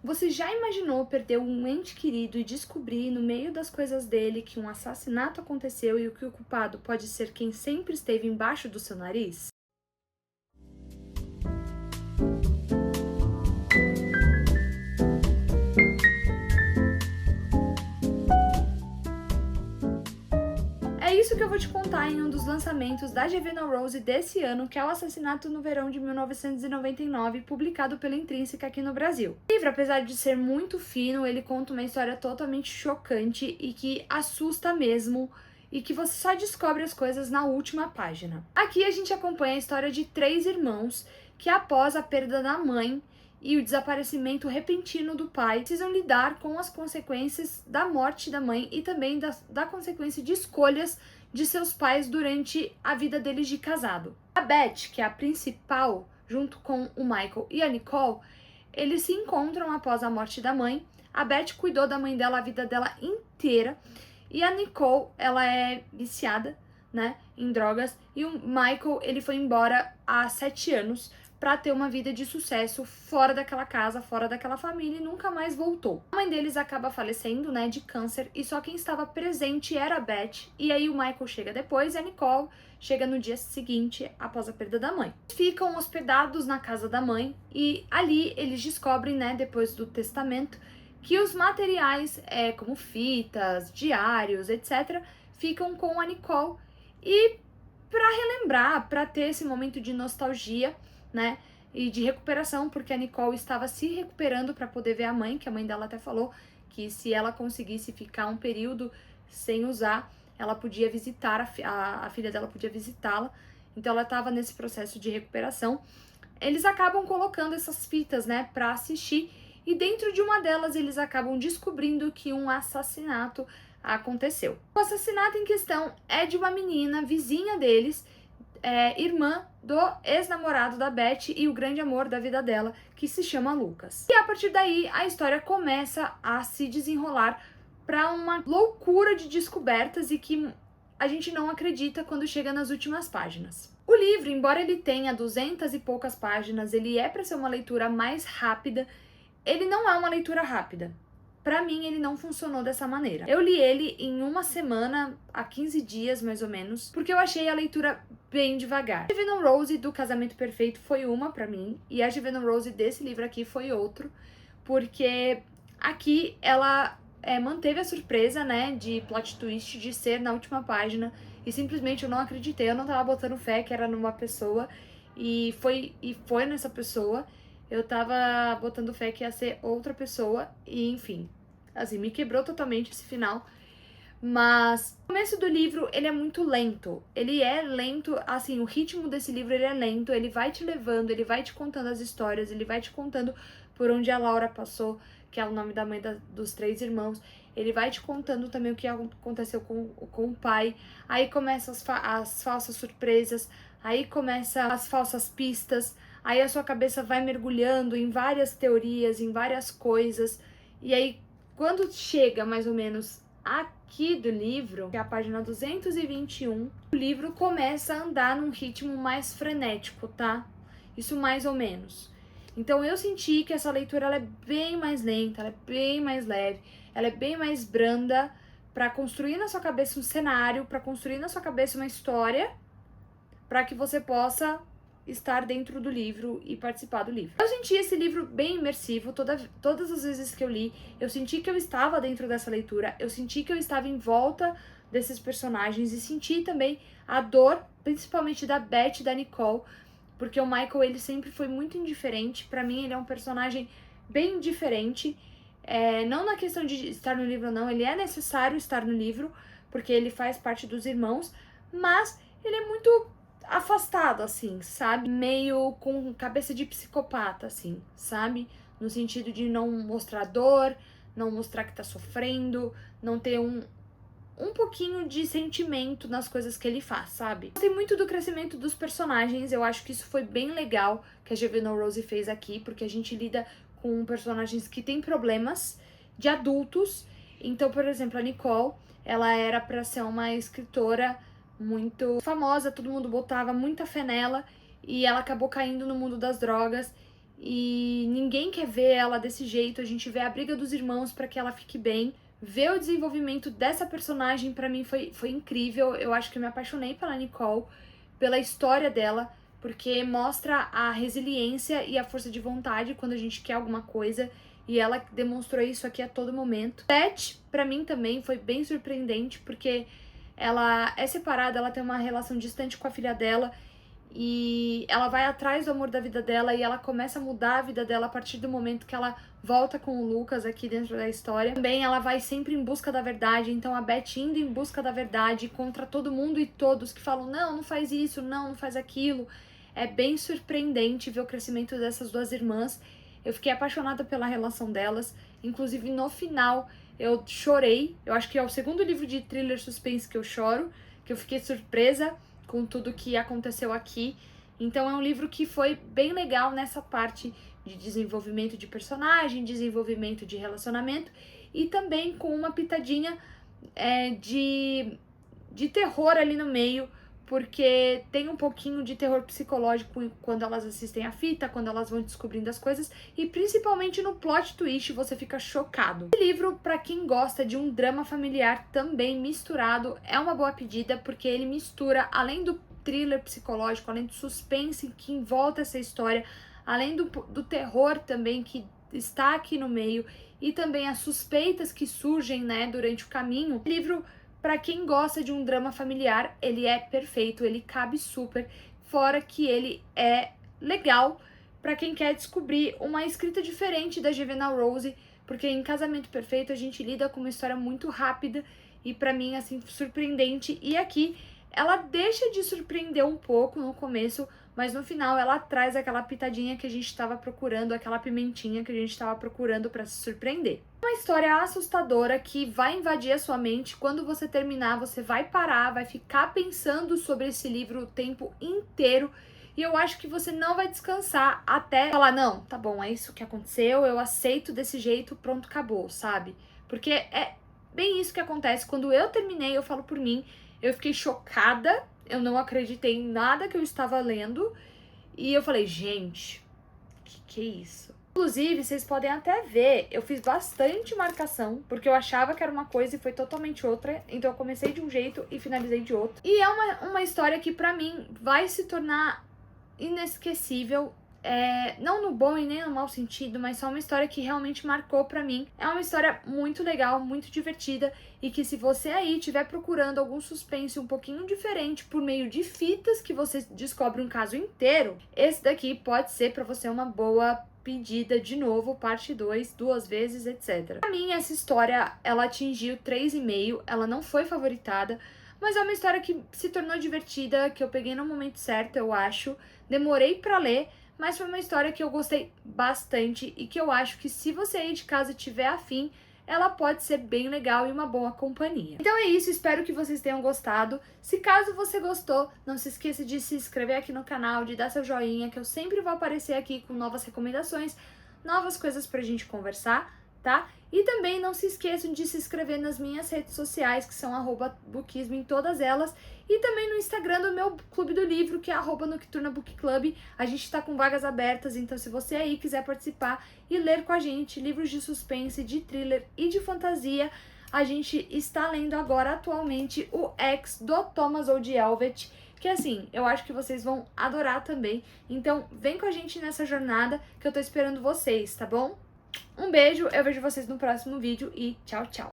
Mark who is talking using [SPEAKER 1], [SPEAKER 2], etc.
[SPEAKER 1] Você já imaginou perder um ente querido e descobrir no meio das coisas dele que um assassinato aconteceu e que o culpado pode ser quem sempre esteve embaixo do seu nariz? É isso que eu vou te contar em um dos lançamentos da Jevena Rose desse ano, que é O Assassinato no Verão de 1999, publicado pela Intrínseca aqui no Brasil. O livro, apesar de ser muito fino, ele conta uma história totalmente chocante e que assusta mesmo, e que você só descobre as coisas na última página. Aqui a gente acompanha a história de 3 irmãos que, após a perda da mãe e o desaparecimento repentino do pai, precisam lidar com as consequências da morte da mãe e também da consequência de escolhas de seus pais durante a vida deles de casado. A Beth, que é a principal, junto com o Michael e a Nicole, eles se encontram após a morte da mãe. A Beth cuidou da mãe dela a vida dela inteira e a Nicole, ela é viciada, né, em drogas, e o Michael, ele foi embora há 7 anos para ter uma vida de sucesso fora daquela casa, fora daquela família, e nunca mais voltou. A mãe deles acaba falecendo, né, de câncer, e só quem estava presente era a Beth, e aí o Michael chega depois e a Nicole chega no dia seguinte, após a perda da mãe. Ficam hospedados na casa da mãe, e ali eles descobrem, né, depois do testamento, que os materiais, como fitas, diários, etc., ficam com a Nicole, e para relembrar, para ter esse momento de nostalgia, né, e de recuperação, porque a Nicole estava se recuperando para poder ver a mãe, que a mãe dela até falou que se ela conseguisse ficar um período sem usar, ela podia visitar, a filha dela podia visitá-la, então ela estava nesse processo de recuperação. Eles acabam colocando essas fitas, né, para assistir, e dentro de uma delas eles acabam descobrindo que um assassinato aconteceu. O assassinato em questão é de uma menina vizinha deles, irmã do ex-namorado da Beth e o grande amor da vida dela, que se chama Lucas. E a partir daí a história começa a se desenrolar para uma loucura de descobertas e que a gente não acredita quando chega nas últimas páginas. O livro, embora ele tenha 200 e poucas páginas, ele é para ser uma leitura mais rápida. Ele não é uma leitura rápida. Pra mim, ele não funcionou dessa maneira. Eu li ele em uma semana, há 15 dias mais ou menos, porque eu achei a leitura bem devagar. A Jevena Rose do Casamento Perfeito foi uma pra mim, e a Jevena Rose desse livro aqui foi outro, porque aqui ela manteve a surpresa, né, de plot twist, de ser na última página, e simplesmente eu não acreditei, eu não tava botando fé que era numa pessoa, e foi nessa pessoa. Eu tava botando fé que ia ser outra pessoa e, enfim, assim, me quebrou totalmente esse final. Mas o começo do livro, ele é muito lento. Ele é lento, assim, o ritmo desse livro, ele é lento. Ele vai te levando, ele vai te contando as histórias, ele vai te contando por onde a Laura passou, que é o nome da mãe dos 3 irmãos. Ele vai te contando também o que aconteceu com o pai. Aí começam as falsas surpresas, aí começam as falsas pistas. Aí a sua cabeça vai mergulhando em várias teorias, em várias coisas. E aí, quando chega mais ou menos aqui do livro, que é a página 221, o livro começa a andar num ritmo mais frenético, tá? Isso mais ou menos. Então eu senti que essa leitura ela é bem mais lenta, ela é bem mais leve, ela é bem mais branda para construir na sua cabeça um cenário, para construir na sua cabeça uma história, para que você possa estar dentro do livro e participar do livro. Eu senti esse livro bem imersivo, todas as vezes que eu li, eu senti que eu estava dentro dessa leitura, eu senti que eu estava em volta desses personagens e senti também a dor, principalmente da Beth e da Nicole, porque o Michael, ele sempre foi muito indiferente. Pra mim, ele é um personagem bem diferente, não na questão de estar no livro ou não, ele é necessário estar no livro, porque ele faz parte dos irmãos, mas ele é muito afastado, assim, sabe? Meio com cabeça de psicopata, assim, sabe? No sentido de não mostrar dor, não mostrar que tá sofrendo, não ter um pouquinho de sentimento nas coisas que ele faz, sabe? Gostei muito do crescimento dos personagens, eu acho que isso foi bem legal que a Jevena Rose fez aqui, porque a gente lida com personagens que têm problemas de adultos. Então, por exemplo, a Nicole, ela era pra ser uma escritora muito famosa, todo mundo botava muita fé nela, e ela acabou caindo no mundo das drogas, e ninguém quer ver ela desse jeito. A gente vê a briga dos irmãos para que ela fique bem. Ver o desenvolvimento dessa personagem pra mim foi incrível. Eu acho que eu me apaixonei pela Nicole, pela história dela, porque mostra a resiliência e a força de vontade quando a gente quer alguma coisa, e ela demonstrou isso aqui a todo momento. Beth, pra mim também foi bem surpreendente, porque ela é separada, ela tem uma relação distante com a filha dela, e ela vai atrás do amor da vida dela e ela começa a mudar a vida dela a partir do momento que ela volta com o Lucas aqui dentro da história. Também ela vai sempre em busca da verdade, então a Beth indo em busca da verdade contra todo mundo e todos que falam não faz isso, não faz aquilo. É bem surpreendente ver o crescimento dessas duas irmãs. Eu fiquei apaixonada pela relação delas, inclusive no final eu chorei. Eu acho que é o segundo livro de thriller suspense que eu choro, que eu fiquei surpresa com tudo que aconteceu aqui. Então é um livro que foi bem legal nessa parte de desenvolvimento de personagem, desenvolvimento de relacionamento, e também com uma pitadinha de terror ali no meio, porque tem um pouquinho de terror psicológico quando elas assistem a fita, quando elas vão descobrindo as coisas, e principalmente no plot twist você fica chocado. Esse livro, pra quem gosta de um drama familiar também misturado, é uma boa pedida, porque ele mistura, além do thriller psicológico, além do suspense que envolve essa história, além do terror também que está aqui no meio, e também as suspeitas que surgem, né, durante o caminho. O livro, pra quem gosta de um drama familiar, ele é perfeito, ele cabe super, fora que ele é legal pra quem quer descobrir uma escrita diferente da Juvenile Rose, porque em Casamento Perfeito a gente lida com uma história muito rápida e pra mim, assim, surpreendente, e aqui ela deixa de surpreender um pouco no começo, mas no final ela traz aquela pitadinha que a gente estava procurando, aquela pimentinha que a gente estava procurando para se surpreender. Uma história assustadora que vai invadir a sua mente. Quando você terminar, você vai parar, vai ficar pensando sobre esse livro o tempo inteiro, e eu acho que você não vai descansar até falar, não, tá bom, é isso que aconteceu, eu aceito desse jeito, pronto, acabou, sabe? Porque é bem isso que acontece. Quando eu terminei, eu falo por mim, eu fiquei chocada, eu não acreditei em nada que eu estava lendo, e eu falei, gente, que é isso? Inclusive, vocês podem até ver, eu fiz bastante marcação, porque eu achava que era uma coisa e foi totalmente outra, então eu comecei de um jeito e finalizei de outro. E é uma história que pra mim vai se tornar inesquecível, não no bom e nem no mau sentido, mas só uma história que realmente marcou pra mim. É uma história muito legal, muito divertida, e que se você aí estiver procurando algum suspense um pouquinho diferente por meio de fitas que você descobre um caso inteiro, esse daqui pode ser pra você uma boa pedida de novo, parte 2, 2 vezes, etc. Pra mim, essa história, ela atingiu 3,5, ela não foi favoritada, mas é uma história que se tornou divertida, que eu peguei no momento certo, eu acho. Demorei pra ler, mas foi uma história que eu gostei bastante e que eu acho que se você aí de casa tiver afim, ela pode ser bem legal e uma boa companhia. Então é isso, espero que vocês tenham gostado. Se caso você gostou, não se esqueça de se inscrever aqui no canal, de dar seu joinha, que eu sempre vou aparecer aqui com novas recomendações, novas coisas pra gente conversar, tá? E também não se esqueçam de se inscrever nas minhas redes sociais, que são @bookismo em todas elas, e também no Instagram do meu clube do livro, que é @nocturnabookclub. A gente tá com vagas abertas, então se você aí quiser participar e ler com a gente livros de suspense, de thriller e de fantasia, a gente está lendo agora atualmente o X do Thomas Odielvet, que assim, eu acho que vocês vão adorar também. Então vem com a gente nessa jornada que eu tô esperando vocês, tá bom? Um beijo, eu vejo vocês no próximo vídeo e tchau, tchau!